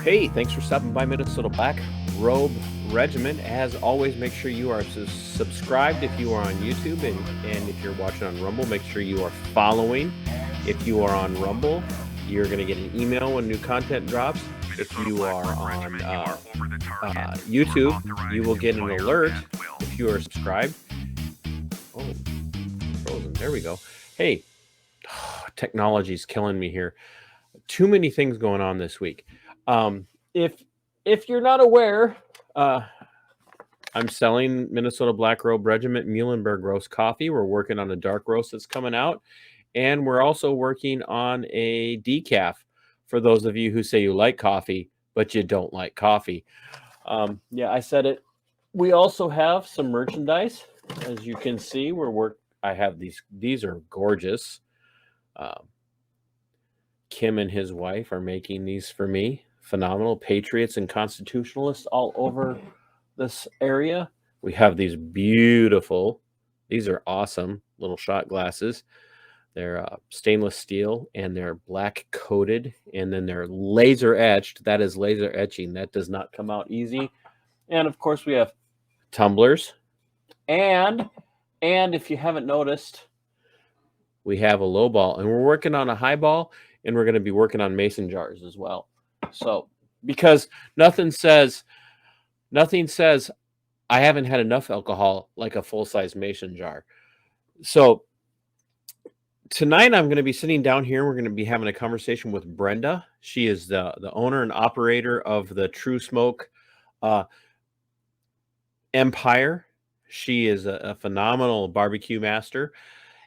Hey, thanks for stopping by Minnesota Black Robe Regiment. As always, make sure you are subscribed if you are on YouTube, and if you're watching on Rumble, make sure you are following. If you are on Rumble, you're going to get an email when new content drops. If you are on YouTube, you will get an alert if you are subscribed. Oh, frozen. There we go. Hey, technology's killing me here. Too many things going on this week. If you're not aware, I'm selling Minnesota Black Robe Regiment Muhlenberg roast coffee. We're working on a dark roast that's coming out, and we're also working on a decaf for those of you who say you like coffee but you don't like coffee. Yeah, I said it. We also have some merchandise, as you can see. I have these. These are gorgeous. Kim and his wife are making these for me. Phenomenal. Patriots and constitutionalists all over this area. We have these beautiful, these are awesome little shot glasses. They're stainless steel and they're black coated, and then they're laser etched. That is laser etching. That does not come out easy. And of course we have tumblers. And if you haven't noticed, we have a low ball, and we're working on a high ball, and we're going to be working on mason jars as well. So, because nothing says I haven't had enough alcohol like a full-size mason jar. So tonight I'm going to be sitting down here. We're going to be having a conversation with Brenda. She is the owner and operator of the True Smoke empire. She is a phenomenal barbecue master.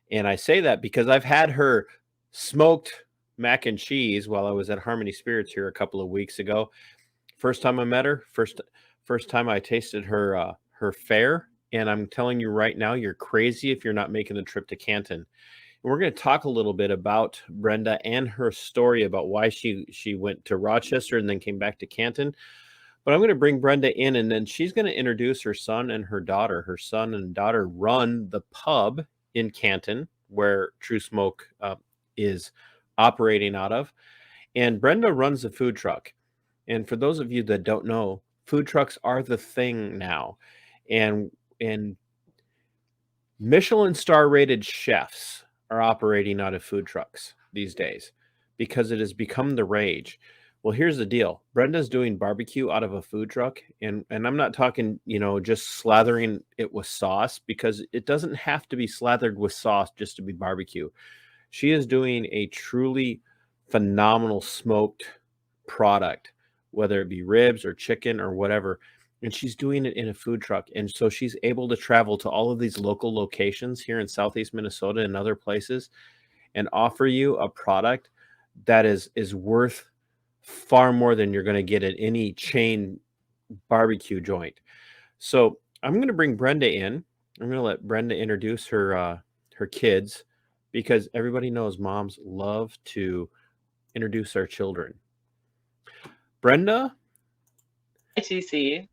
And I say that because I've had her smoked mac and cheese while I was at Harmony Spirits here a couple of weeks ago. First time I met her, first time I tasted her fare, and I'm telling you right now, you're crazy if you're not making the trip to Canton. And we're going to talk a little bit about Brenda and her story about why she went to Rochester and then came back to Canton. But I'm going to bring Brenda in, and then she's going to introduce her son and her daughter. Her son and daughter run the pub in Canton where True Smoke is operating out of, and Brenda runs a food truck. And for those of you that don't know, food trucks are the thing now, and Michelin star rated chefs are operating out of food trucks these days because it has become the rage. Well, here's the deal. Brenda's doing barbecue out of a food truck, and I'm not talking, just slathering it with sauce, because it doesn't have to be slathered with sauce just to be barbecue. She is doing a truly phenomenal smoked product, whether it be ribs or chicken or whatever, and she's doing it in a food truck. And so she's able to travel to all of these local locations here in Southeast Minnesota and other places and offer you a product that is worth far more than you're going to get at any chain barbecue joint. So I'm going to bring Brenda in. I'm going to let Brenda introduce her kids, because everybody knows moms love to introduce our children. Brenda. Hi, TC.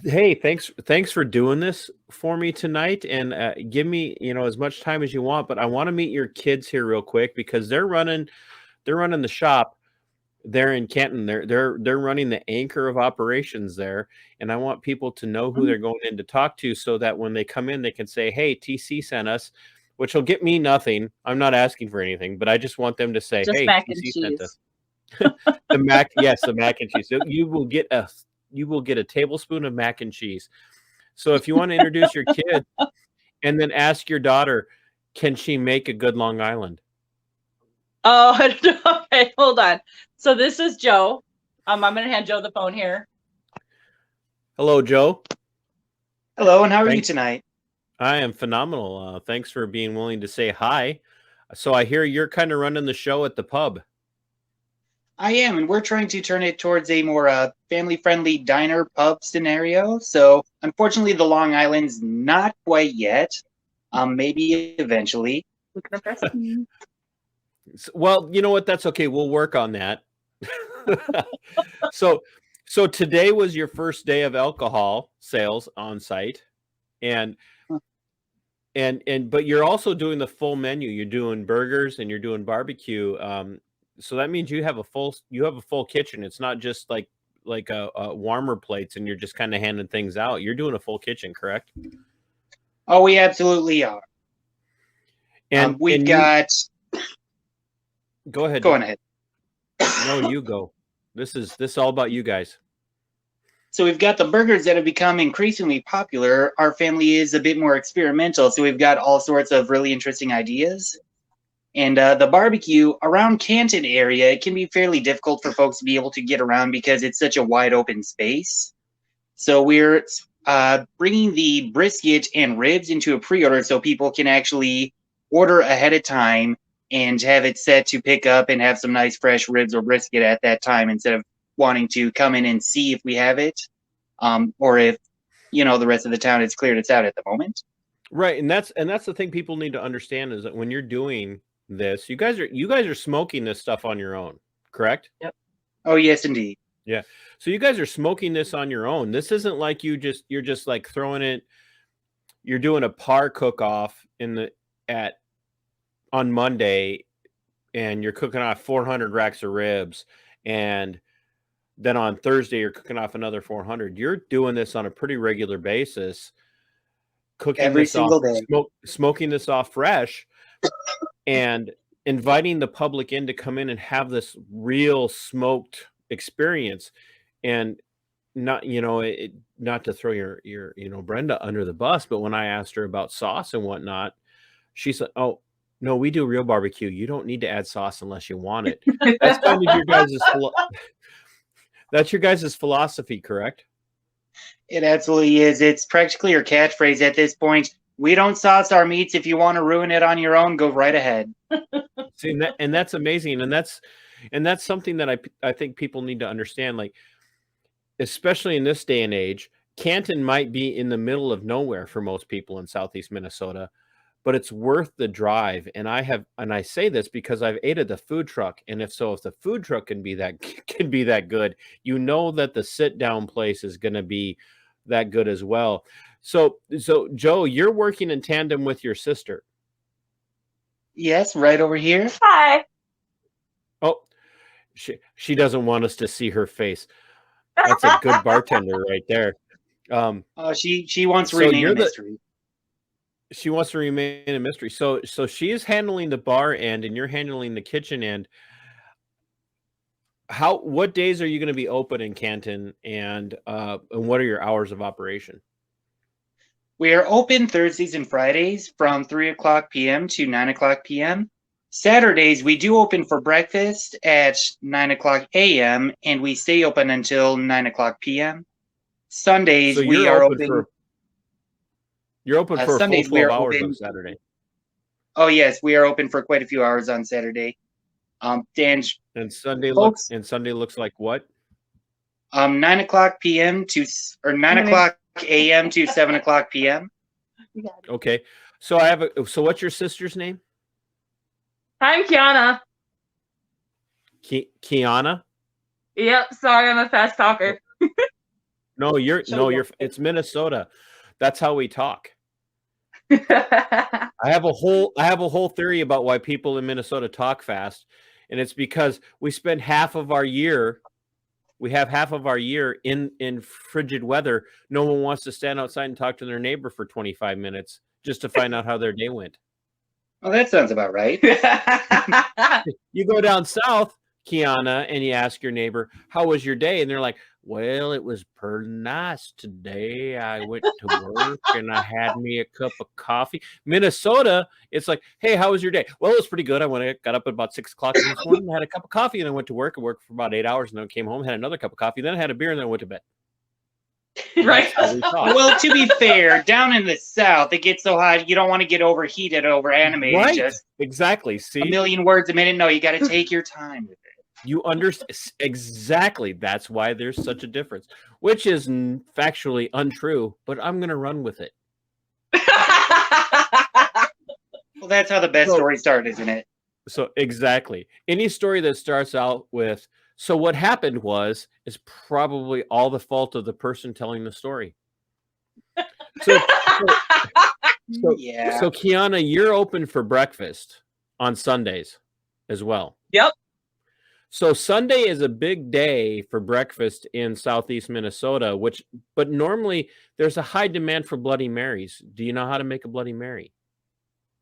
Hey, thanks for doing this for me tonight, and give me as much time as you want. But I want to meet your kids here real quick, because they're running the shop. They're in Canton. They're running the anchor of operations there, and I want people to know who they're going in to talk to, so that when they come in, they can say, "Hey, TC sent us," which will get me nothing. I'm not asking for anything, but I just want them to say, Just "Hey, mac TC and sent cheese." us." The mac and cheese. So you will get a tablespoon of mac and cheese. So if you want to introduce your kid, and then ask your daughter, can she make a good Long Island? Oh, I don't know. Okay, hold on. So this is Joe. I'm going to hand Joe the phone here. Hello, Joe. Hello, and how are you tonight? I am phenomenal. Thanks for being willing to say hi. So I hear you're kind of running the show at the pub. I am, and we're trying to turn it towards a more family-friendly diner pub scenario. So unfortunately, the Long Island's not quite yet. Maybe eventually. Well, you know what? That's okay. We'll work on that. So today was your first day of alcohol sales on site, and but you're also doing the full menu. You're doing burgers and you're doing barbecue. so that means you have a full kitchen. It's not just like a warmer plates and you're just kind of handing things out. You're doing a full kitchen, correct? Oh, we absolutely are. And we've got. Go ahead. Go on ahead. No, you go. This is all about you guys. So we've got the burgers that have become increasingly popular. Our family is a bit more experimental, so we've got all sorts of really interesting ideas. And the barbecue around Canton area, it can be fairly difficult for folks to be able to get around because it's such a wide open space. So we're bringing the brisket and ribs into a pre-order so people can actually order ahead of time and have it set to pick up and have some nice fresh ribs or brisket at that time instead of wanting to come in and see if we have it, or if the rest of the town has cleared its out at the moment. Right, and that's the thing people need to understand is that when you're doing this, you guys are smoking this stuff on your own, correct? Yep. Oh yes, indeed. Yeah. So you guys are smoking this on your own. This isn't like you're just like throwing it. You're doing a par cook off on Monday, and you're cooking off 400 racks of ribs, and then on Thursday you're cooking off another 400. You're doing this on a pretty regular basis, cooking every this single off, day, smoking this off fresh, and inviting the public in to come in and have this real smoked experience. And not not to throw your Brenda under the bus, but when I asked her about sauce and whatnot, she said, "Oh no, we do real barbecue. You don't need to add sauce unless you want it." That's kind of that's your guys' philosophy, correct? It absolutely is. It's practically your catchphrase at this point. We don't sauce our meats. If you want to ruin it on your own, go right ahead. See, and that's amazing, and that's something that I think people need to understand. Like, especially in this day and age, Canton might be in the middle of nowhere for most people in Southeast Minnesota, but it's worth the drive. And I say this because I've ate at the food truck, and if the food truck can be that good, that the sit down place is going to be that good as well. So Joe, you're working in tandem with your sister. Yes, right over here. Hi. Oh, she doesn't want us to see her face. That's a good bartender right there. She wants to remain a mystery. She wants to remain a mystery. So she is handling the bar end, and you're handling the kitchen end. What days are you going to be open in Canton, and what are your hours of operation? We are open Thursdays and Fridays from 3:00 p.m. to 9:00 p.m. Saturdays, we do open for breakfast at 9:00 a.m. and we stay open until 9:00 p.m. Sundays, so we are open. You're open for Sundays, a full 12 hours on Saturday. Oh yes, we are open for quite a few hours on Saturday. Dan, and Sunday folks, looks like what? 9:00 p.m. to 9:00 a.m. to 7:00 p.m. Okay, so what's your sister's name? I'm Kiana. Kiana? Yep. Sorry, I'm a fast talker. It's Minnesota. That's how we talk. I have a whole theory about why people in Minnesota talk fast, and it's because we have half of our year in frigid weather. No one wants to stand outside and talk to their neighbor for 25 minutes just to find out how their day went. Well, that sounds about right. You go down south, Kiana, and you ask your neighbor, "How was your day?" And they're like, "Well, it was pretty nice today. I went to work and I had me a cup of coffee." Minnesota, it's like, "Hey, how was your day?" "Well, it was pretty good. I got up at about 6:00 this morning, had a cup of coffee, and I went to work. I worked for about 8 hours, and then came home, had another cup of coffee, then I had a beer, and then I went to bed." Right. Well, to be fair, down in the South, it gets so hot you don't want to get overheated over anime. Right. Just exactly. See, 1,000,000 words a minute. No, you got to take your time with it. You understand exactly. That's why there's such a difference, which is factually untrue, but I'm going to run with it. Well, that's how the best story started, isn't it? So exactly. Any story that starts out with, "So what happened was," is probably all the fault of the person telling the story. So Yeah. So Kiana, you're open for breakfast on Sundays as well. Yep. So Sunday is a big day for breakfast in Southeast Minnesota, but normally there's a high demand for Bloody Marys. Do you know how to make a Bloody Mary?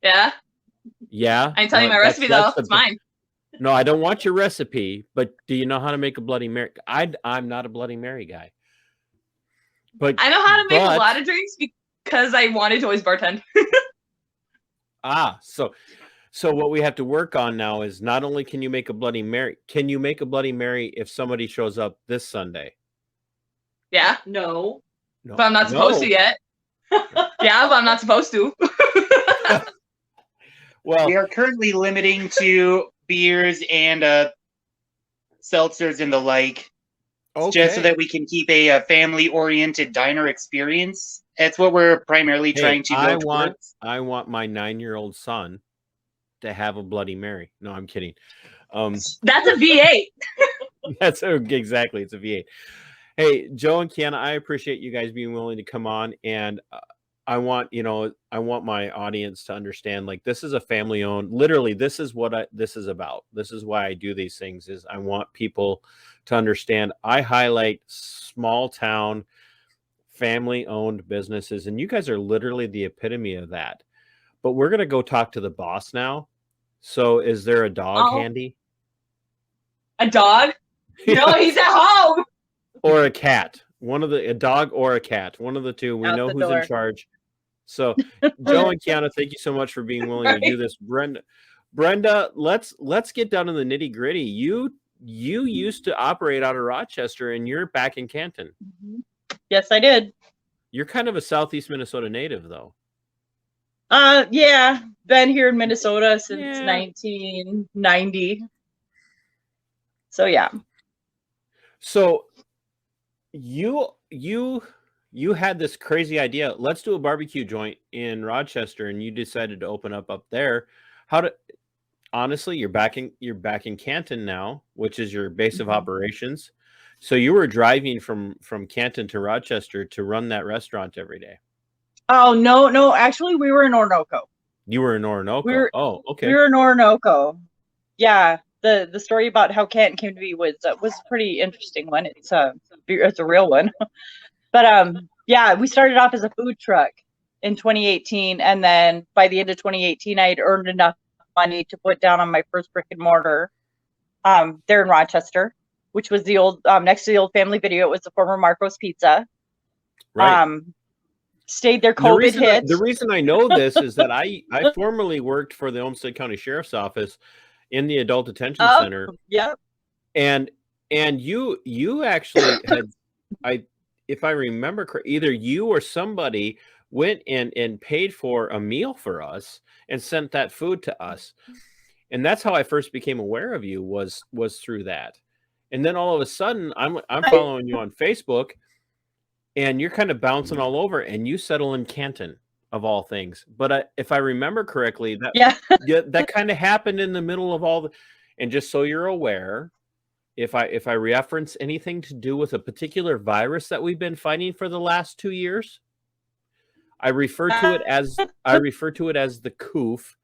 Yeah. Yeah. I can tell you my recipe though. It's mine. No, I don't want your recipe, but do you know how to make a Bloody Mary? I'm not a Bloody Mary guy. But I know how to make a lot of drinks because I wanted to always bartend. So what we have to work on now is not only can you make a Bloody Mary, can you make a Bloody Mary if somebody shows up this Sunday? Yeah. No. But I'm not supposed to yet. Yeah, but I'm not supposed to. Well, we are currently limiting to beers and seltzers and the like, just so that we can keep a family-oriented diner experience. That's what we're primarily trying to go towards. I want my 9-year-old son to have a Bloody Mary. No, I'm kidding. That's a V8. That's exactly. It's a V8. Hey, Joe and Kiana, I appreciate you guys being willing to come on, and I want my audience to understand, like, this is a family-owned. Literally, this is what this is about. This is why I do these things. Is I want people to understand. I highlight small town, family-owned businesses, and you guys are literally the epitome of that. But we're gonna go talk to the boss now. So, is there a dog handy? A dog? No, he's at home. Or a cat. A dog or a cat. One of the two. We know who's in charge. So, Joe and Kiana, thank you so much for being willing to do this. Brenda, let's get down to the nitty gritty. You used to operate out of Rochester, and you're back in Canton. Mm-hmm. Yes, I did. You're kind of a Southeast Minnesota native, though. Yeah, been here in Minnesota since 1990. So yeah. So you had this crazy idea. Let's do a barbecue joint in Rochester, and you decided to open up there. Honestly, you're back in Canton now, which is your base of operations. So you were driving from Canton to Rochester to run that restaurant every day. Oh, no. Actually, we were in Orinoco. You were in Orinoco? Oh, okay. We were in Orinoco. Yeah. The story about how Canton came to be was a pretty interesting one. It's a real one. But yeah, we started off as a food truck in 2018. And then by the end of 2018, I had earned enough money to put down on my first brick and mortar there in Rochester, which was the old, next to the old Family Video. It was the former Marco's Pizza. Right. Stayed there. COVID hit. The reason I know this is that I formerly worked for the Olmsted County Sheriff's Office in the Adult Detention Center. Yep. And you actually had, if I remember correctly, either you or somebody went and paid for a meal for us and sent that food to us. And that's how I first became aware of you was through that. And then all of a sudden I'm following you on Facebook, and you're kind of bouncing all over, and you settle in Canton, of all things. But if I remember correctly, that kind of happened in the middle of all the. And just so you're aware, if I reference anything to do with a particular virus that we've been fighting for the last 2 years, I refer to it as the Coof,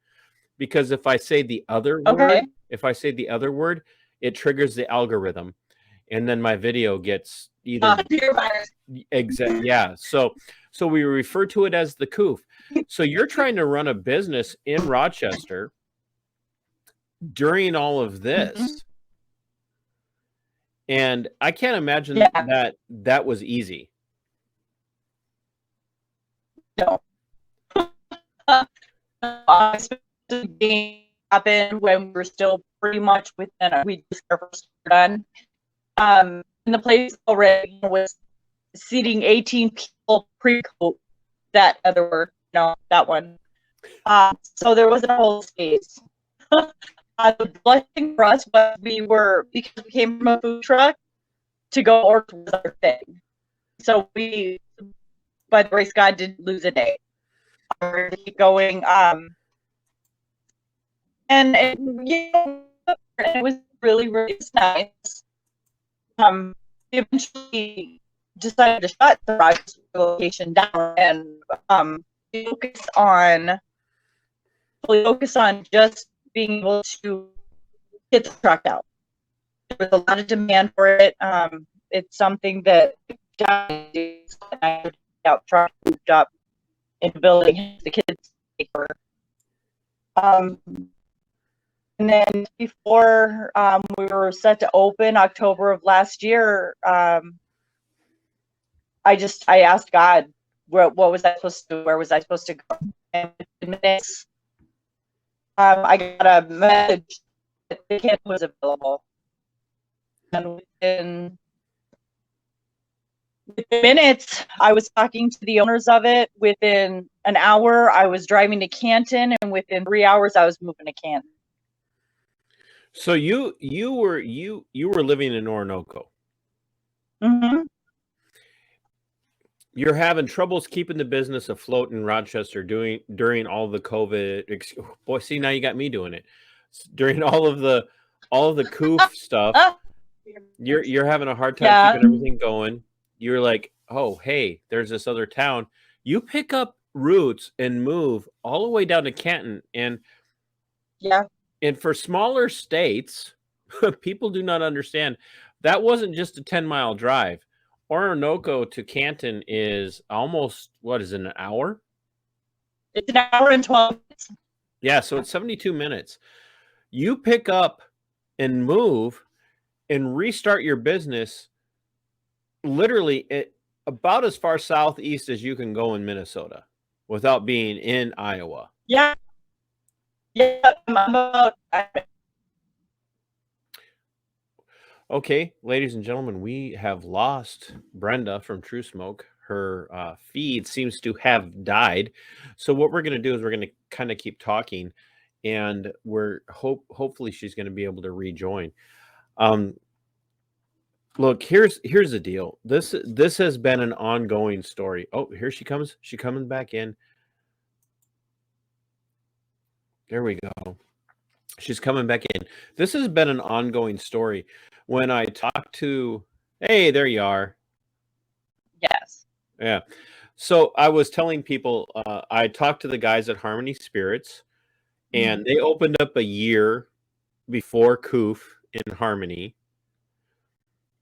because if I say the other word, it triggers the algorithm, and then my video gets either So we refer to it as the Coof. So you're trying to run a business in Rochester during all of this, and I can't imagine that was easy. No. Happened when we were still pretty much within. We just got our first done. And the place already was seating 18 people pre-COVID. That other word, that one. So there wasn't a whole space. The blessing for us was because we came from a food truck, to go order was our thing. So we, by the grace of God, didn't lose a day. We're keep going. And it was really, really nice. We eventually decided to shut the Rochester location down and focus on just being able to get the truck out. there was a lot of demand for it. It's something that out truck moved up in the building the kids pay for. And then before we were set to open October of last year, I asked God, what was I supposed to do? Where was I supposed to go? And within minutes, I got a message that the kid was available. And within minutes, I was talking to the owners of it. Within an hour, I was driving to Canton, and within 3 hours, I was moving to Canton. So you were living in Orinoco. Mm-hmm. You're having troubles keeping the business afloat in Rochester during all the COVID. Boy, see, now you got me doing it during all of the Coof stuff. You're having a hard time keeping everything going. You're like, oh, hey, there's this other town. You pick up roots and move all the way down to Canton, and for smaller states, people do not understand that wasn't just a 10-mile drive. Orinoco to Canton is almost, what is it, an hour? It's an hour and 12 minutes. Yeah, so it's 72 minutes. You pick up and move and restart your business literally about as far southeast as you can go in Minnesota without being in Iowa. Yeah. I'm about... Okay, ladies and gentlemen, we have lost Brenda from True Smoke. Her feed seems to have died. So what we're going to do is we're going to kind of keep talking, and we're hopefully she's going to be able to rejoin. Look, here's the deal. This has been an ongoing story. Oh, here she comes. She's coming back in. There we go. She's coming back in. This has been an ongoing story. When I talk to, hey, there you are. Yes. Yeah. So I was telling people, I talked to the guys at Harmony Spirits, and they opened up a year before Coof in Harmony.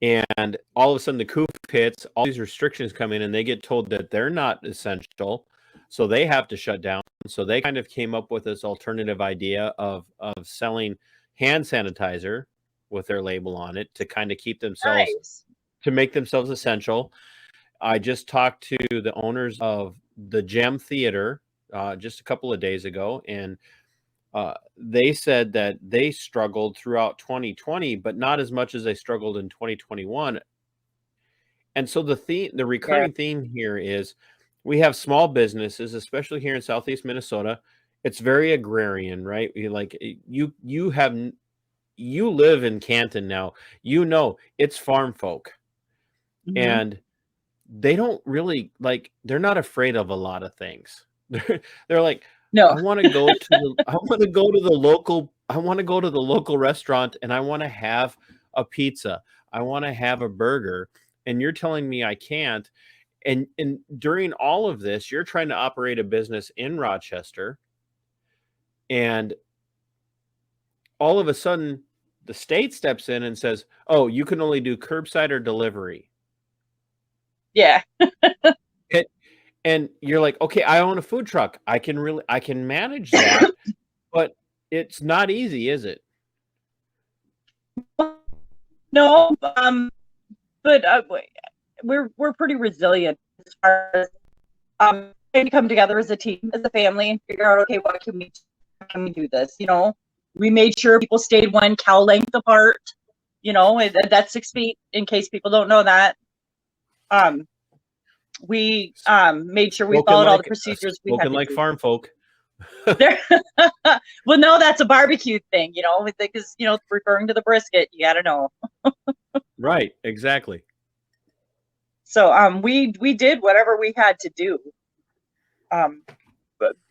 And all of a sudden the Coof hits, all these restrictions come in, and they get told that they're not essential. So they have to shut down. So they kind of came up with this alternative idea of selling hand sanitizer with their label on it to kind of keep themselves, to make themselves essential. I just talked to the owners of the Gem Theater just a couple of days ago, and they said that they struggled throughout 2020, but not as much as they struggled in 2021. And so the recurring theme here is we have small businesses, especially here in Southeast Minnesota. It's very agrarian, right? You live in Canton now, it's farm folk, and they don't really they're not afraid of a lot of things. They're like, no, I want to go to the local restaurant, and I want to have a pizza. I want to have a burger, and you're telling me I can't. And during all of this, you're trying to operate a business in Rochester, and all of a sudden the state steps in and says, oh, you can only do curbside or delivery. Yeah. And you're like, okay, I own a food truck. I can manage that, but it's not easy, is it? No, but we're pretty resilient as far as trying to come together as a team, as a family, and figure out, okay, what can we do this? We made sure people stayed 1 cow length apart. That's 6 feet, in case people don't know that. We made sure we followed all the procedures we had to like do. Farm folk. Well, no, that's a barbecue thing, because referring to the brisket, you got to know. Right, exactly. So we did whatever we had to do.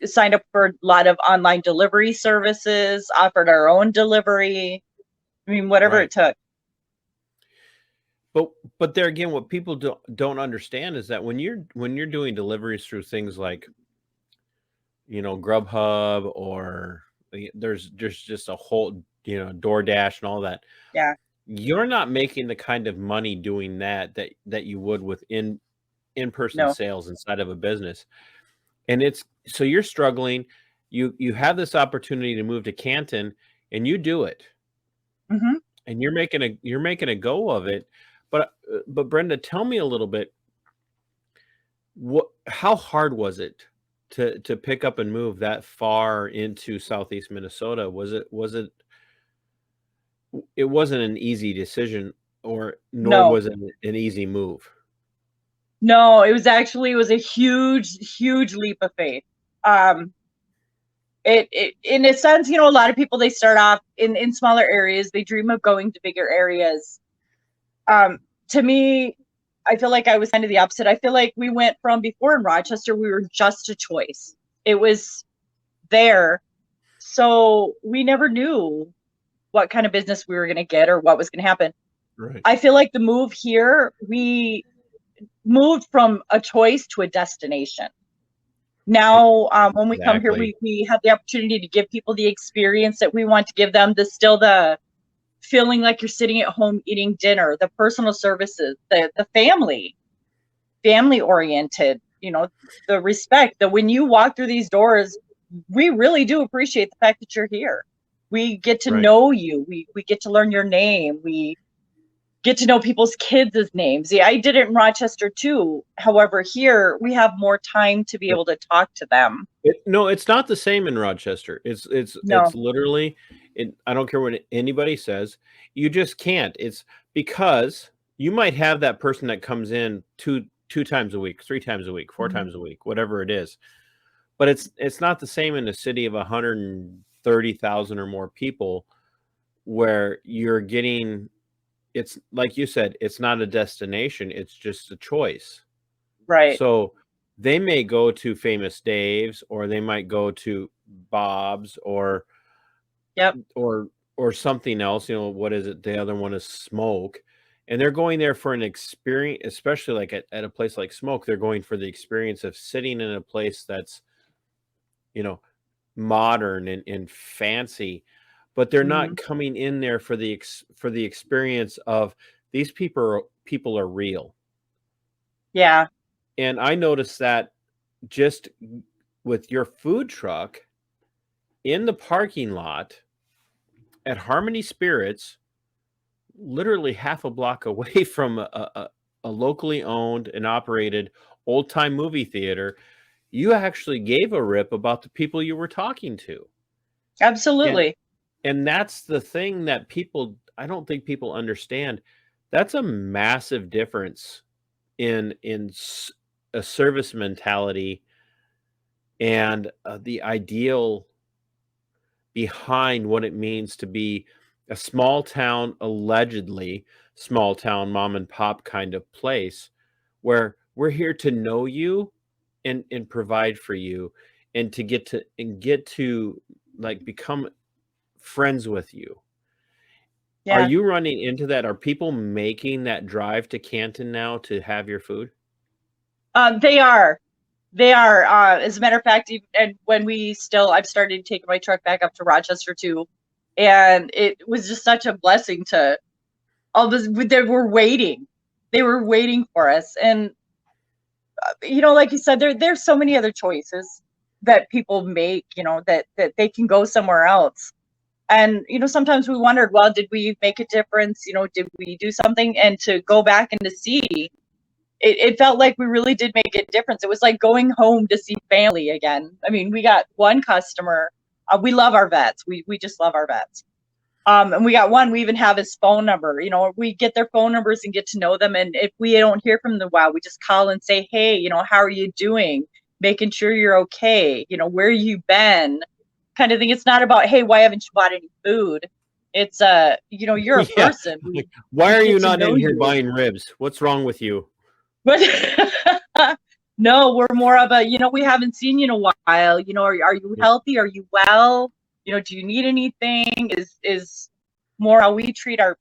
Signed up for a lot of online delivery services, offered our own delivery. I mean, whatever it took. But there again, what people don't understand is that when you're doing deliveries through things like, Grubhub, or there's just a whole, DoorDash and all that. Yeah. you're not making the kind of money doing that you would with in-person No. sales inside of a business. And so you're struggling. You have this opportunity to move to Canton, and you do it, Hmm. and you're making a go of it. But Brenda, tell me a little bit. How hard was it to pick up and move that far into Southeast Minnesota? It wasn't an easy decision, nor No. was it an easy move. No, it was a huge leap of faith. It in a sense, a lot of people, they start off in smaller areas. They dream of going to bigger areas. To me, I feel like I was kind of the opposite. I feel like we went from, before in Rochester, we were just a choice. It was there. So we never knew what kind of business we were going to get or what was going to happen. Right. I feel like the move here, we moved from a choice to a destination. Now, when we come here, we have the opportunity to give people the experience that we want to give them, the feeling like you're sitting at home eating dinner, the personal services, the family oriented, the respect, that when you walk through these doors, we really do appreciate the fact that you're here. We get to know you. We get to learn your name. We get to know people's kids' names. Yeah, I did it in Rochester too. However, here we have more time to be able to talk to them. No, it's not the same in Rochester. It's literally, I don't care what anybody says. You just can't. It's because you might have that person that comes in two times a week, 3 times a week, 4 times a week, whatever it is. But it's not the same in a city of 130,000 or more people, where you're getting. It's like you said, it's not a destination, it's just a choice. Right. So they may go to Famous Dave's, or they might go to Bob's, or something else. What is it? The other one is Smoke. And they're going there for an experience, especially like at a place like Smoke. They're going for the experience of sitting in a place that's, modern and fancy. But they're not coming in there for the experience of, these people are real. Yeah. And I noticed that just with your food truck in the parking lot at Harmony Spirits, literally half a block away from a locally owned and operated old time movie theater, you actually gave a rip about the people you were talking to. Absolutely. And that's the thing that I don't think people understand. That's a massive difference in a service mentality, and the ideal behind what it means to be a small town, allegedly small town mom and pop kind of place, where we're here to know you and provide for you, and to get to like become friends with you. Yeah. Are you running into that? Are people making that drive to Canton now to have your food? They are. As a matter of fact, and when I've started taking my truck back up to Rochester too, and it was just such a blessing to all this. They were waiting for us, and like you said, there's so many other choices that people make, that they can go somewhere else. And, sometimes we wondered, well, did we make a difference? Did we do something? And to go back and to see, it felt like we really did make a difference. It was like going home to see family again. I mean, we got one customer. We love our vets. We just love our vets. And we got one, we even have his phone number. We get their phone numbers and get to know them. And if we don't hear from them, we just call and say, hey, how are you doing? Making sure you're okay. Where you been? Kind of thing. It's not about, hey, why haven't you bought any food? It's you're a person. Why are you not in here buying ribs? What's wrong with you? But no, we're more of a, we haven't seen you in a while. Are you healthy? Are you well? Do you need anything? Is more how we treat our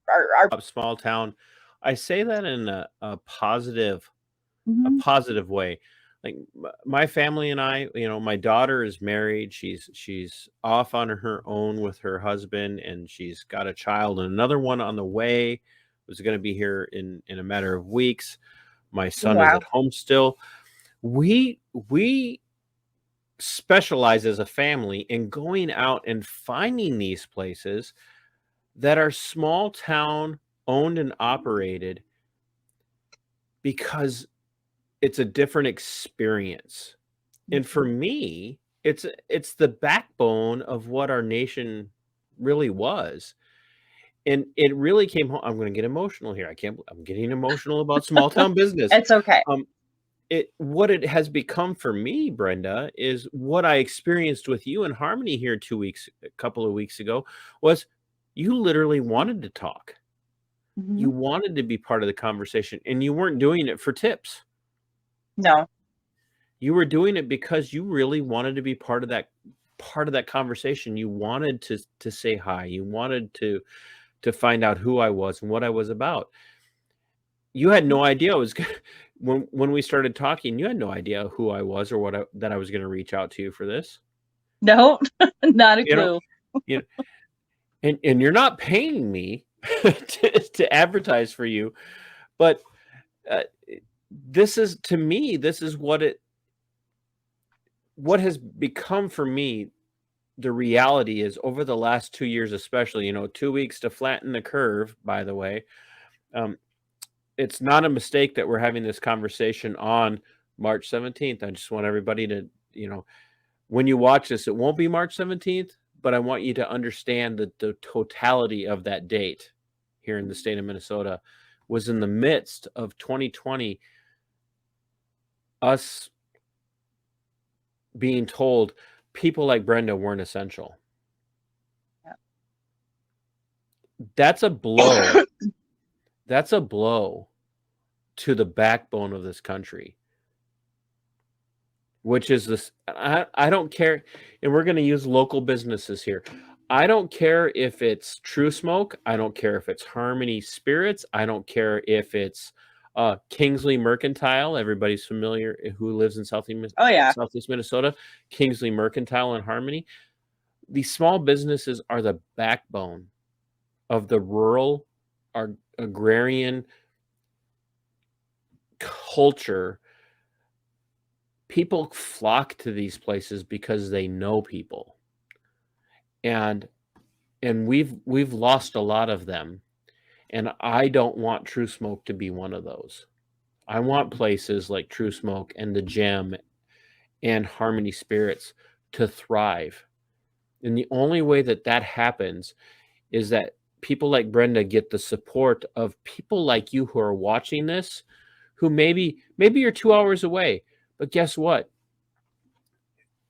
small town. I say that in a positive, mm-hmm. a positive way. like my family and I, my daughter is married. She's off on her own with her husband, and she's got a child and another one on the way, who's going to be here in a matter of weeks. My son is Wow. at home still. We specialize as a family in going out and finding these places that are small town owned and operated, because it's a different experience. And for me, it's the backbone of what our nation really was. And it really came home. I'm going to get emotional here. I'm getting emotional about small town business. It's okay. What it has become for me, Brenda, is what I experienced with you in Harmony here a couple of weeks ago, was you literally wanted to talk. You wanted to be part of the conversation, and you weren't doing it for tips. No. You were doing it because you really wanted to be part of that conversation. You wanted to say hi. You wanted to find out who I was and what I was about. You had no idea when we started talking, you had no idea who I was or that I was going to reach out to you for this. No, not a clue. And you're not paying me to advertise for you, but this is, to me, this is what has become for me. The reality is, over the last 2 years, especially, 2 weeks to flatten the curve, by the way, it's not a mistake that we're having this conversation on March 17th. I just want everybody to, when you watch this, it won't be March 17th, but I want you to understand that the totality of that date here in the state of Minnesota was in the midst of 2020, us being told people like Brenda weren't essential. Yeah. That's a blow. That's a blow to the backbone of this country, which is this. I don't care. And we're going to use local businesses here. I don't care if it's True Smoke. I don't care if it's Harmony Spirits. I don't care if it's Kingsley Mercantile. Everybody's familiar who lives in Southeast Minnesota. Kingsley Mercantile and Harmony. These small businesses are the backbone of the rural, agrarian culture. People flock to these places because they know people, and we've lost a lot of them. And I don't want True Smoke to be one of those. I want places like True Smoke and the Gem and Harmony Spirits to thrive. And the only way that happens is that people like Brenda get the support of people like you who are watching this, who maybe you're 2 hours away, but guess what?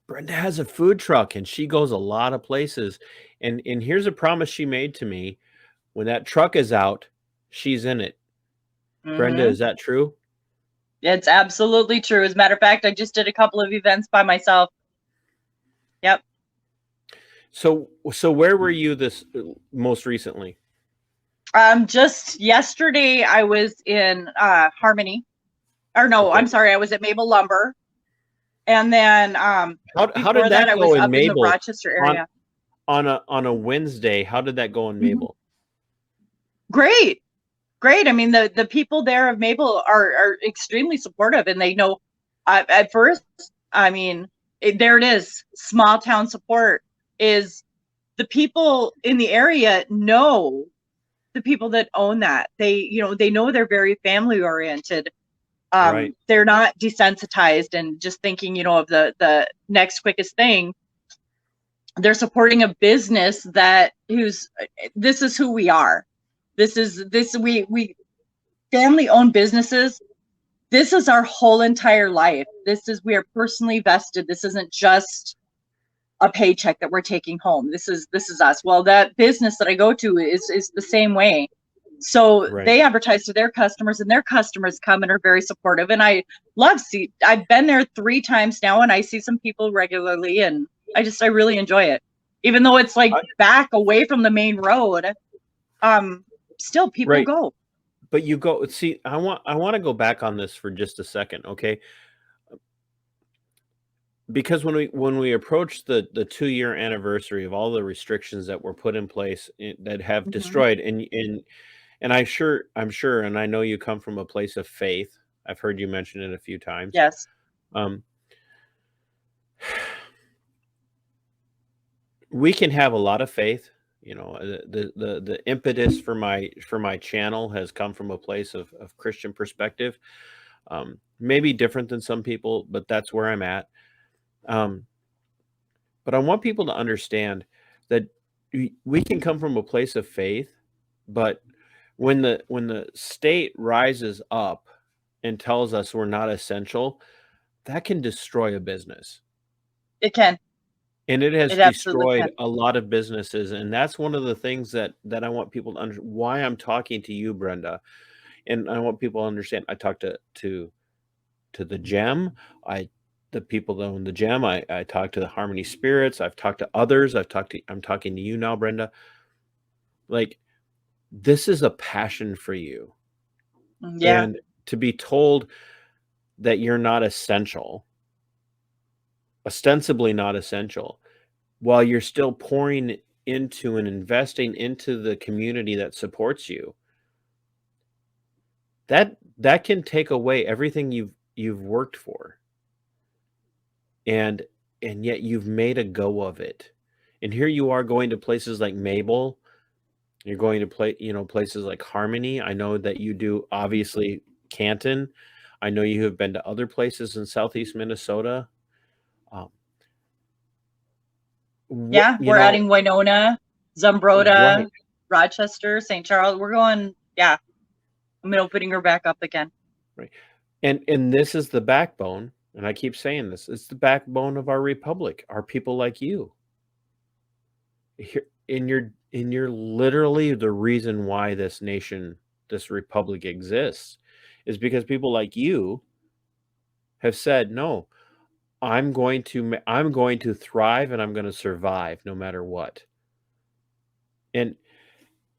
Brenda has a food truck and she goes a lot of places. And here's a promise she made to me. When that truck is out, she's in it. Brenda, is that true? It's absolutely true. As a matter of fact, I just did a couple of events by myself. Yep. So where were you this most recently? Just yesterday I was in Harmony. Or no, okay. I'm sorry, I was at Mabel Lumber. And then how did that go in Mabel? In the Rochester area. On a Wednesday, how did that go in Mabel? Great. I mean, the people there of Mabel are extremely supportive, and they know at first, I mean, there it is. Small town support is the people in the area know the people that own that. They know they're very family oriented. Right. They're not desensitized and just thinking, of the next quickest thing. They're supporting a business this is who we are. We family owned businesses. This is our whole entire life. We are personally vested. This isn't just a paycheck that we're taking home. This is us. Well, that business that I go to is the same way. So They advertise to their customers, and their customers come and are very supportive. And I I've been there 3 times now, and I see some people regularly, and I really enjoy it. Even though it's like back away from the main road, still people go. But you go, see, I want to go back on this for just a second, okay? because when we approach the 2-year anniversary of all the restrictions that were put in place that have Mhm. destroyed, and I'm sure, and I know you come from a place of faith. I've heard you mention it a few times. Yes. Um, we can have a lot of faith. You know, the impetus for my channel has come from a place of Christian perspective. Maybe different than some people, but that's where I'm at. But I want people to understand that we can come from a place of faith, but when the state rises up and tells us we're not essential, that can destroy a business. It can. And it has It absolutely destroyed can. a lot of businesses, and that's one of the things that I want people to understand. Why I'm talking to you, Brenda, and I want people to understand. I talked to the Gem, the people that own the Gem. I talked to the Harmony Spirits. I've talked to others. I'm talking to you now, Brenda. Like, this is a passion for you, Yeah. and to be told that you're not essential, ostensibly not essential, while you're still pouring into and investing into the community that supports you, that can take away everything you've worked for, and yet you've made a go of it. And here you are going to places like Mabel. You're going to places like Harmony. I know that you do, obviously, Canton. I know you have been to other places in Southeast Minnesota. Yeah, we're adding Winona, Zumbrota, right. Rochester, St. Charles. We're going, yeah. I'm opening her back up again. Right. And this is the backbone, and I keep saying this, it's the backbone of our republic, are people like you. And you're literally the reason why this nation, this republic exists, is because people like you have said, no, I'm going to thrive, and I'm going to survive no matter what. And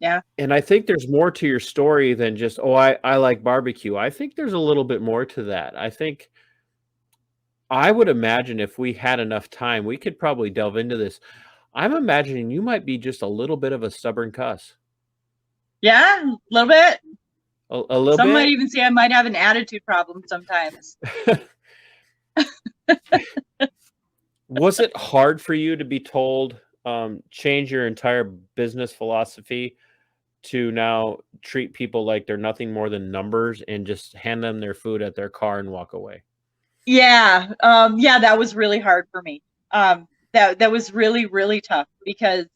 yeah, and I think there's more to your story than just, oh, I like barbecue. I think there's a little bit more to that. I would imagine if we had enough time, we could probably delve into this. I'm imagining you might be just a little bit of a stubborn cuss. Yeah, a little bit. A little Some bit? might even say I might have an attitude problem sometimes. Was it hard for you to be told, change your entire business philosophy to now treat people like they're nothing more than numbers and just hand them their food at their car and walk away? Yeah, that was really hard for me. That was really, really tough because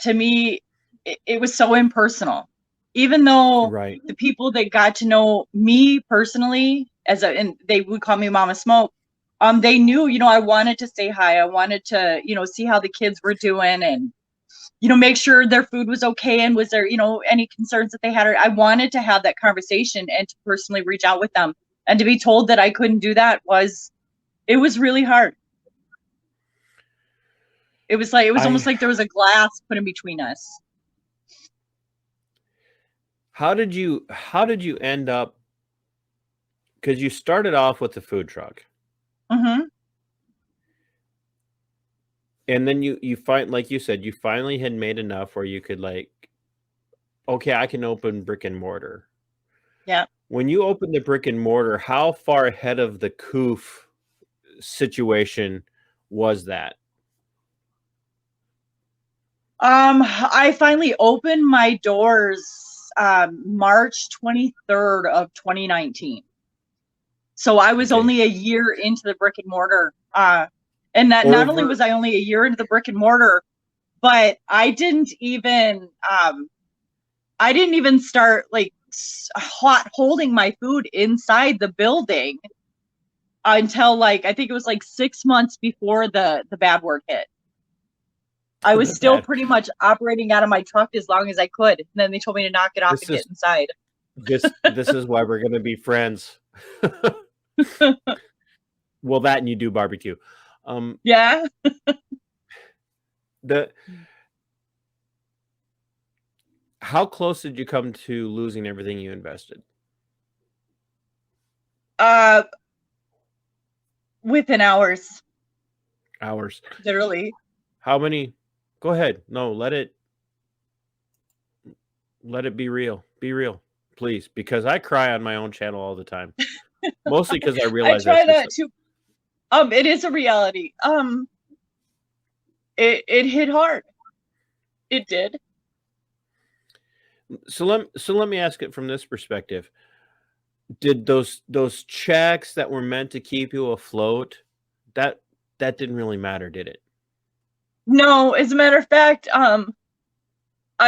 to me, it was so impersonal. Even though Right. the people that got to know me personally, and they would call me Mama Smoke, they knew, I wanted to say hi. I wanted to, see how the kids were doing and, make sure their food was okay and was there, any concerns that they had. I wanted to have that conversation and to personally reach out with them. And to be told that I couldn't do that was really hard. It was almost like there was a glass put in between us. How did you end up? Because you started off with the food truck, Mm-hmm. and then you find, like you said, you finally had made enough where you could, like, okay, I can open brick and mortar. Yeah. When you opened the brick and mortar, how far ahead of the Coof situation was that? I finally opened my doors March 23rd of 2019. So I was only a year into the brick and mortar. And that not only was I only a year into the brick and mortar, but I didn't even start like hot holding my food inside the building until like I think it was like 6 months before the bad word hit. I was still pretty much operating out of my truck as long as I could. And then they told me to knock it off and get inside. This is why we're going to be friends. Well, that and you do barbecue. Yeah. How close did you come to losing everything you invested? Within hours. Hours. literally. How many? Go ahead. No, let it be real. Be real, please, because I cry on my own channel all the time. Mostly because I I realize try that's not to. It is a reality. It hit hard. It did. so let me ask it from this perspective. Did those checks that were meant to keep you afloat, that didn't really matter, did it? No, as a matter of fact, I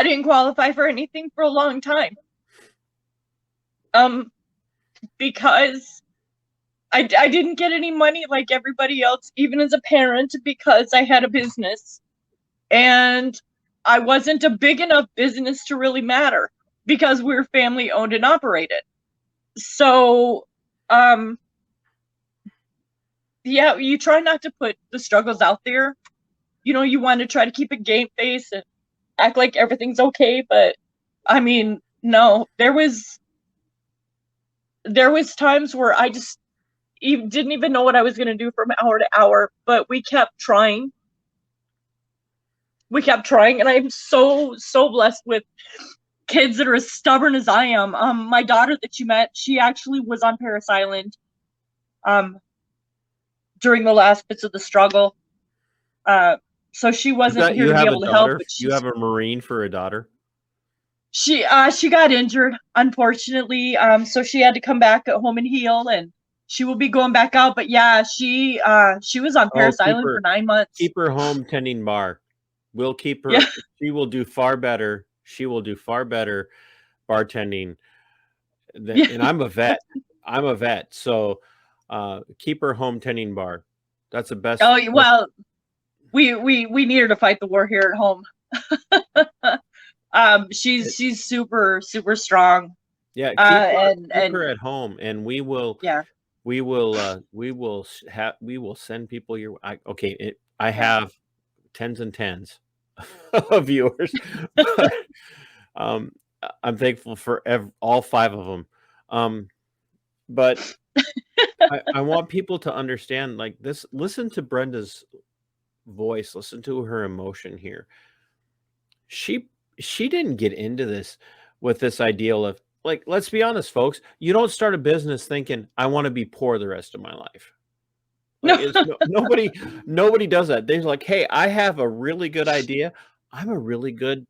didn't qualify for anything for a long time. Because I didn't get any money like everybody else, even as a parent, because I had a business. And I wasn't a big enough business to really matter because we were family owned and operated. So, yeah, you try not to put the struggles out there. You know, you want to try to keep a game face and act like everything's okay. But I mean, no, there was times where I just didn't even know what I was going to do from hour to hour, but we kept trying. And I'm so blessed with kids that are as stubborn as I am. My daughter that you met, she actually was on Paris Island during the last bits of the struggle. So she wasn't here to be able to help. But you have a Marine for a daughter? She got injured, unfortunately. So she had to come back at home and heal, and she will be going back out. But yeah, she was on Paris Island for 9 months. Keep her home tending bar. We'll keep her. Yeah. She will do far better. She will do far better bartending. And I'm a vet. I'm a vet. So keep her home tending bar. That's the best. Oh, well, we need her to fight the war here at home. She's super strong. Yeah, keep her at home, and we will. Yeah, we will send people your. I have tens and tens of viewers. But, I'm thankful for all 5 of them. But I want people to understand, like, this. Listen to Brenda's voice. Listen to her emotion here. She didn't get into this with this ideal of, like, let's be honest, folks. You don't start a business thinking, I want to be poor the rest of my life. Like, nobody does that. They're like, hey, I have a really good idea. I'm a really good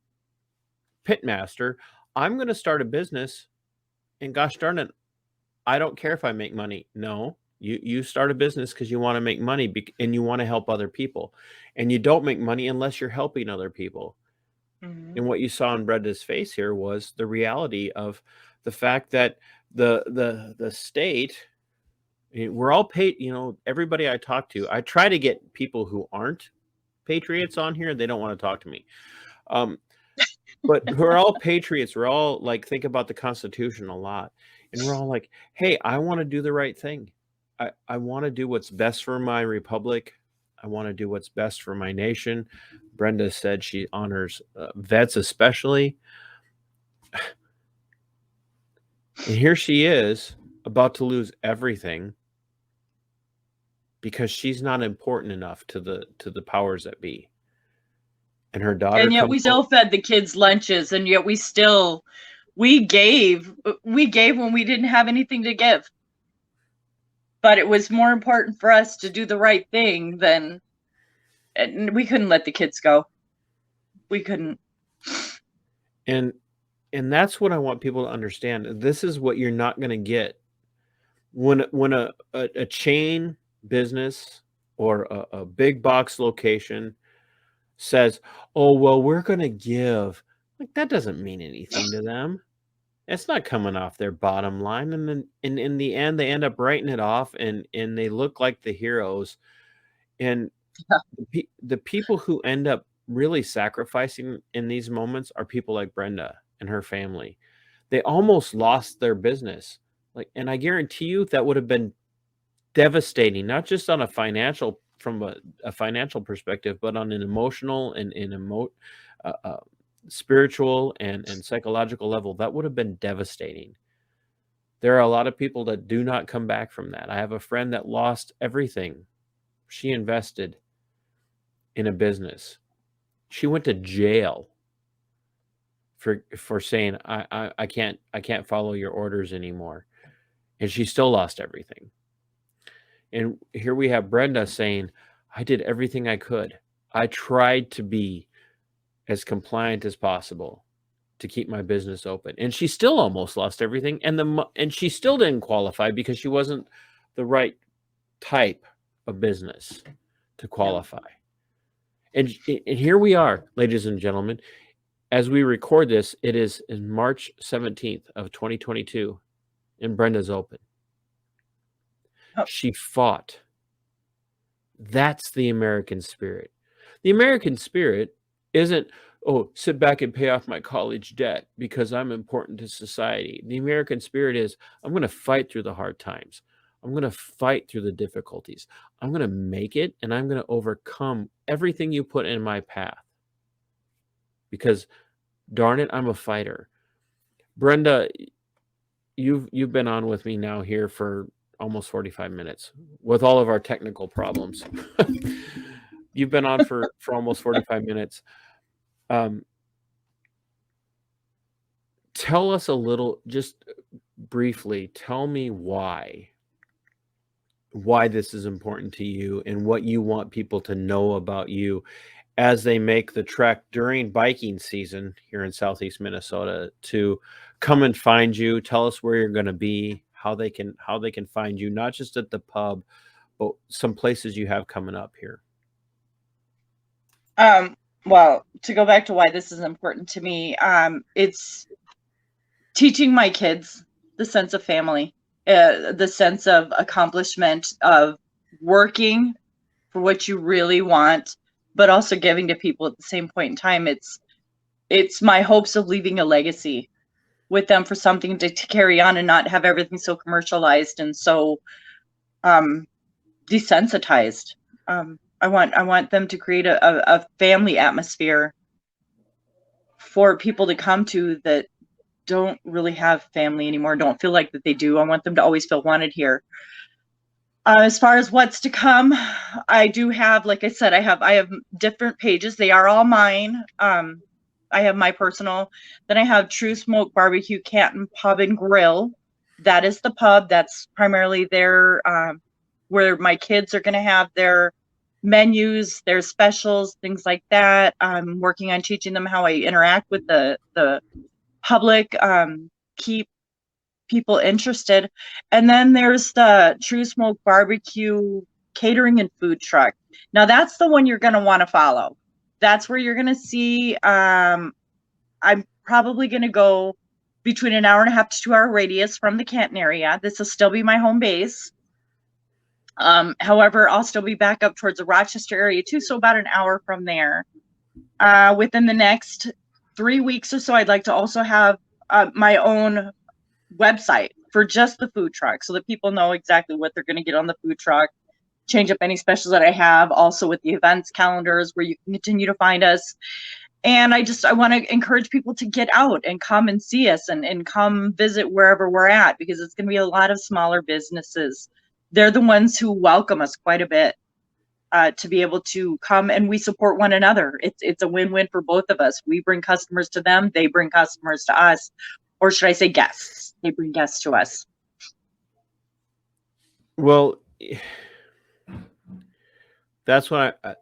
pit master. I'm going to start a business, and gosh darn it, I don't care if I make money. No, you start a business because you want to make money and you want to help other people, and you don't make money unless you're helping other people. Mm-hmm. And what you saw in Brenda's face here was the reality of the fact that the state, we're all paid. You know, everybody I talk to, I try to get people who aren't patriots on here. They don't want to talk to me. But we're all patriots. We're all like, think about the Constitution a lot. And we're all like, hey, I want to do the right thing. I want to do what's best for my republic. I want to do what's best for my nation. Brenda said she honors vets especially. And here she is about to lose everything because she's not important enough to the powers that be. And her daughter. And yet we still fed the kids lunches, and yet we gave when we didn't have anything to give. But it was more important for us to do the right thing than, and we couldn't let the kids go. We couldn't. And that's what I want people to understand. This is what you're not going to get when a chain business or a big box location says, oh, well, we're going to give. Like, that doesn't mean anything to them. It's not coming off their bottom line. And then in the end, they end up writing it off, and they look like the heroes. And the people who end up really sacrificing in these moments are people like Brenda and her family. They almost lost their business. And I guarantee you that would have been devastating, not just on a financial, from a financial perspective, but on an emotional and spiritual and psychological level. That would have been devastating. There are a lot of people that do not come back from that. I have a friend that lost everything she invested in a business. She went to jail for saying I can't follow your orders anymore, and she still lost everything. And here we have Brenda saying, I did everything I could. I tried to be as compliant as possible to keep my business open, and she still almost lost everything, and she still didn't qualify because she wasn't the right type of business to qualify. And here we are, ladies and gentlemen, as we record this. It is in March 17th of 2022, and Brenda's open. Oh. She fought. That's the American spirit. The American spirit isn't, oh, sit back and pay off my college debt because I'm important to society. The American spirit is, I'm going to fight through the hard times. I'm going to fight through the difficulties. I'm going to make it, and I'm going to overcome everything you put in my path. Because, darn it, I'm a fighter. Brenda, you've been on with me now here for almost 45 minutes with all of our technical problems. You've been on for almost 45 minutes. Tell us a little, just briefly, tell me why this is important to you and what you want people to know about you as they make the trek during biking season here in Southeast Minnesota to come and find you. Tell us where you're going to be, how they can find you, not just at the pub, but some places you have coming up here. Well, to go back to why this is important to me, it's teaching my kids the sense of family, the sense of accomplishment, of working for what you really want, but also giving to people at the same point in time. It's my hopes of leaving a legacy with them for something to carry on and not have everything so commercialized and so desensitized. I want them to create a family atmosphere for people to come to that don't really have family anymore, don't feel like that they do. I want them to always feel wanted here. As far as what's to come, I do have, like I said, I have different pages. They are all mine. I have my personal. Then I have True Smoke Barbecue Canton Pub and Grill. That is the pub. That's primarily their where my kids are going to have their menus, their specials, things like that. I'm working on teaching them how I interact with the public, keep people interested. And then there's the True Smoke Barbecue Catering and Food Truck. Now that's the one you're going to want to follow. That's where you're going to see, I'm probably going to go between an hour and a half to 2 hour radius from the Canton area. This will still be my home base. However, I'll still be back up towards the Rochester area too, so about an hour from there. Within the next 3 weeks or so, I'd like to also have my own website for just the food truck so that people know exactly what they're going to get on the food truck, change up any specials that I have, also with the events calendars where you can continue to find us. And I want to encourage people to get out and come and see us and come visit wherever we're at, because it's going to be a lot of smaller businesses. They're the ones who welcome us quite a bit, to be able to come, and we support one another. It's a win-win for both of us. We bring customers to them, they bring customers to us, or should I say guests? They bring guests to us. Well, that's what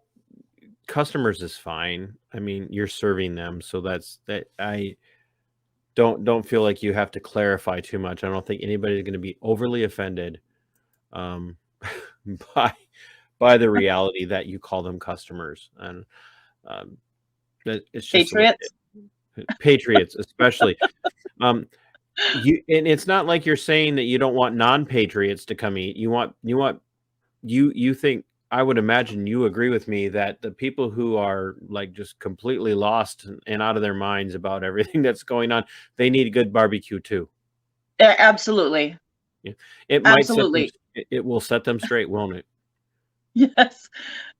customers is fine. I mean, you're serving them, so that I don't feel like you have to clarify too much. I don't think anybody's going to be overly offended by the reality that you call them customers, and it's just patriots, especially. And it's not like you're saying that you don't want non-patriots to come eat. You think, I would imagine you agree with me that the people who are like just completely lost and out of their minds about everything that's going on, they need good barbecue too. Absolutely. Yeah. It might it will set them straight, won't it? Yes.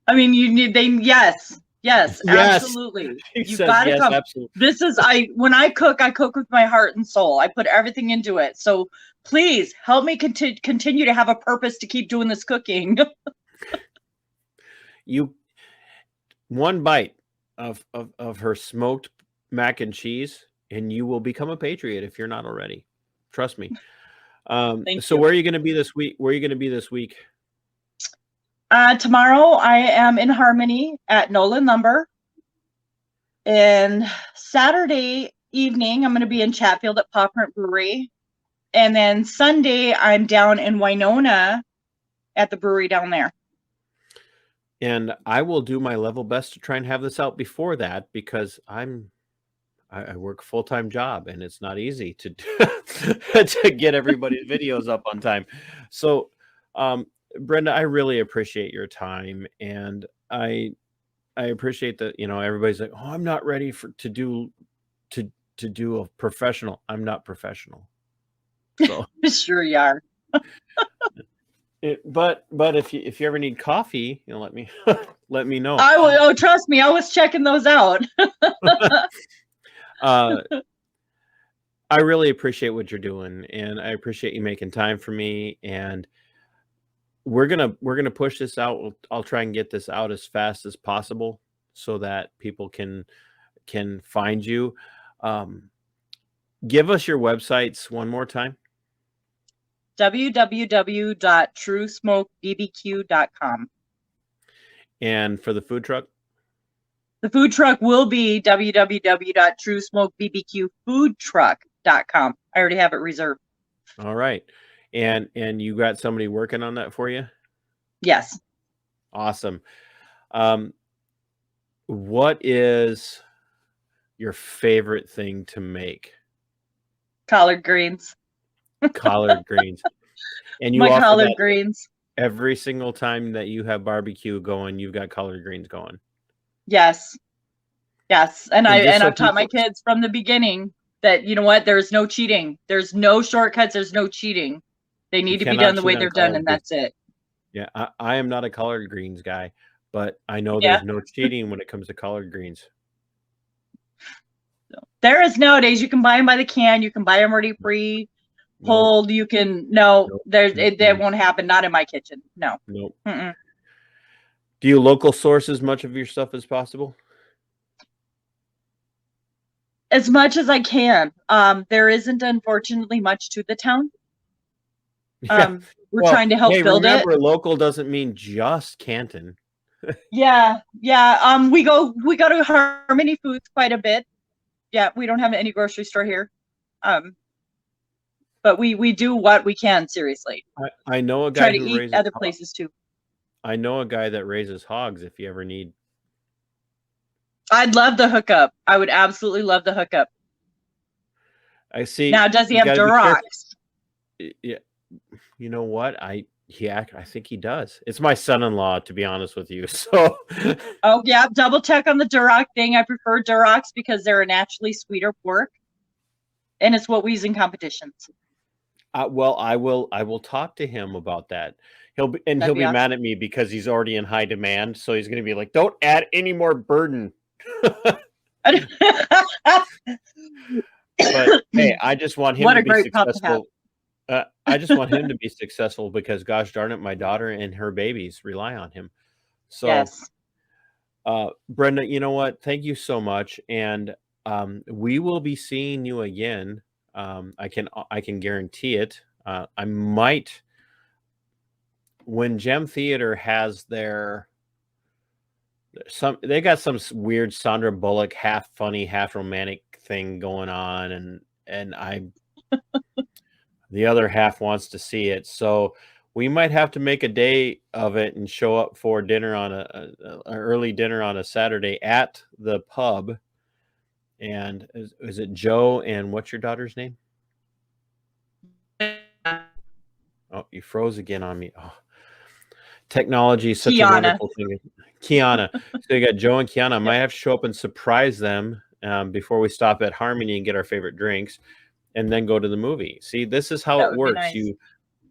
I mean, yes, absolutely. You've got to come. Absolutely. This is, when I cook with my heart and soul. I put everything into it. So please help me continue to have a purpose to keep doing this cooking. one bite of her smoked mac and cheese, and you will become a patriot if you're not already. Trust me. Thank So you. where are you going to be this week? Where are you going to be this week? Tomorrow I am in Harmony at Nolan Lumber. And Saturday evening, I'm going to be in Chatfield at Paw Print Brewery. And then Sunday, I'm down in Winona at the brewery down there. And I will do my level best to try and have this out before that, because I work a full-time job and it's not easy to to get everybody's videos up on time. So, Brenda, I really appreciate your time, and I appreciate that, everybody's like, "Oh, I'm not ready to do a professional." I'm not professional. So Sure you are. but if you ever need coffee, let me let me know. Oh, trust me, I was checking those out. I really appreciate what you're doing, and I appreciate you making time for me. And we're gonna push this out. I'll try and get this out as fast as possible so that people can find you. Give us your websites one more time. www.truesmokebbq.com. And for the food truck? The food truck will be www.truesmokebbqfoodtruck.com. I already have it reserved. All right. And you got somebody working on that for you? Yes. Awesome. What is your favorite thing to make? Collard greens. Collard greens. And you My offer collard that greens. every single time that you have barbecue going, you've got collard greens going. Yes. Yes. And I've taught my people- kids from the beginning that, you know what, there's no cheating. There's no shortcuts. There's no cheating. They need to be cannot done the way cheat on they're done, collard and greens. that's it. Yeah, I am not a collard greens guy, but I know Yeah. there's no cheating when it comes to collard greens. There is nowadays. You can buy them by the can. You can buy them already pre-pulled. You can that won't happen. Not in my kitchen. No. Nope. Mm-mm. Do you local source as much of your stuff as possible? As much as I can. There isn't, unfortunately, much to the town. We're trying to help build remember, it. local doesn't mean just Canton. Yeah. We go to Harmony Foods quite a bit. Yeah, we don't have any grocery store here. But we do what we can, seriously. I know a guy Try to who eat raises other places too. I know a guy that raises hogs if you ever need. I'd love the hookup. I would absolutely love the hookup. I see. Now, does he have gotta be careful. Durocs? Yeah. You know what? I think he does. It's my son-in-law, to be honest with you. So Oh yeah, double check on the Duroc thing. I prefer Durocs because they're a naturally sweeter pork, and it's what we use in competitions. well, I will talk to him about that. He'll be awesome. mad at me because he's already in high demand. So he's going to be like, "Don't add any more burden." But hey, I just want him What to a be great pup to successful. I just want him to be successful because, gosh darn it, my daughter and her babies rely on him. So, Yes. Brenda, you know what? Thank you so much, and we will be seeing you again. I can guarantee it. I might, when Gem Theater has they got some weird Sandra Bullock half funny, half romantic thing going on, and the other half wants to see it. So we might have to make a day of it and show up for dinner on an early dinner on a Saturday at the pub. And is it Joe and what's your daughter's name? Oh, you froze again on me. Oh, technology is such a wonderful thing. Kiana. So you got Joe and Kiana. I might have to show up and surprise them before we stop at Harmony and get our favorite drinks, and then go to the movie. See, this is how it works. Nice.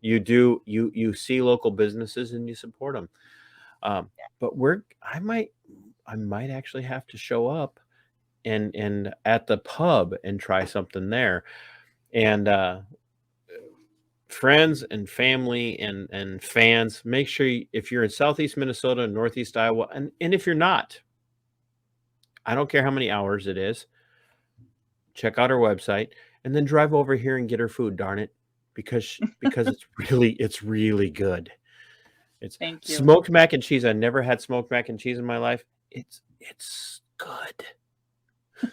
You see local businesses and you support them. But I might actually have to show up and at the pub and try something there. And friends and family and fans, make sure if you're in Southeast Minnesota, Northeast Iowa, and if you're not, I don't care how many hours it is. Check out our website and then drive over here and get her food, darn it. Because it's really good. It's Thank you. smoked mac and cheese. I never had smoked mac and cheese in my life. It's good.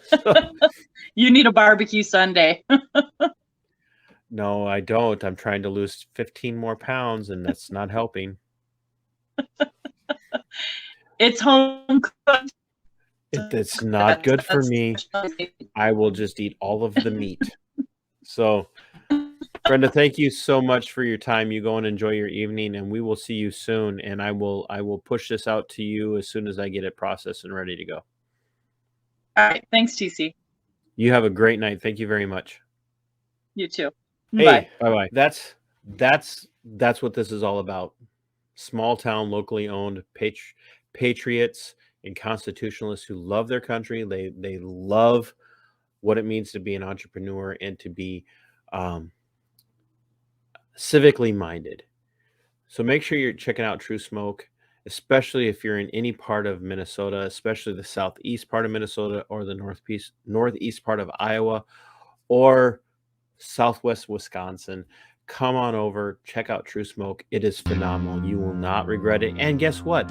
So, You need a barbecue Sunday. no, I don't. I'm trying to lose 15 more pounds, and that's not helping. It's home cooked. It's not good for me. I will just eat all of the meat. So, Brenda, thank you so much for your time. You go and enjoy your evening, and we will see you soon. And I will push this out to you as soon as I get it processed and ready to go. All right. Thanks, TC. You have a great night. Thank you very much. You too. Hey, Bye. bye. That's what this is all about. Small town, locally owned patriots and constitutionalists who love their country. They love what it means to be an entrepreneur and to be civically minded. So make sure you're checking out True Smoke, especially if you're in any part of Minnesota, especially the southeast part of Minnesota or the northeast part of Iowa or southwest Wisconsin. Come on over, check out True Smoke. It is phenomenal. You will not regret it. And guess what?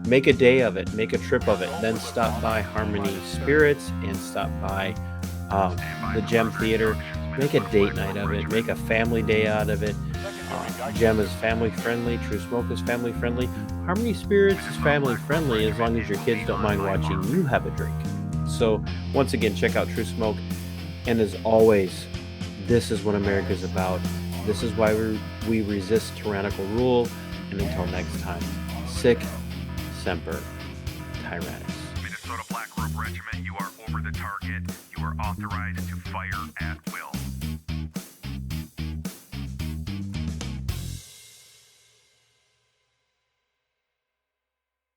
Make a day of it. Make a trip of it. Then stop by Harmony Spirits and stop by the Gem Theater. Make a date night of it. Make a family day out of it. Gem is family friendly. True Smoke is family friendly. Harmony Spirits is family friendly as long as your kids don't mind watching you have a drink. So once again, check out True Smoke. And as always, this is what America is about. This is why we resist tyrannical rule. And until next time, Sic Semper Tyrannis. Minnesota Black Robe Regiment, you are over the target. You are authorized to fire at will.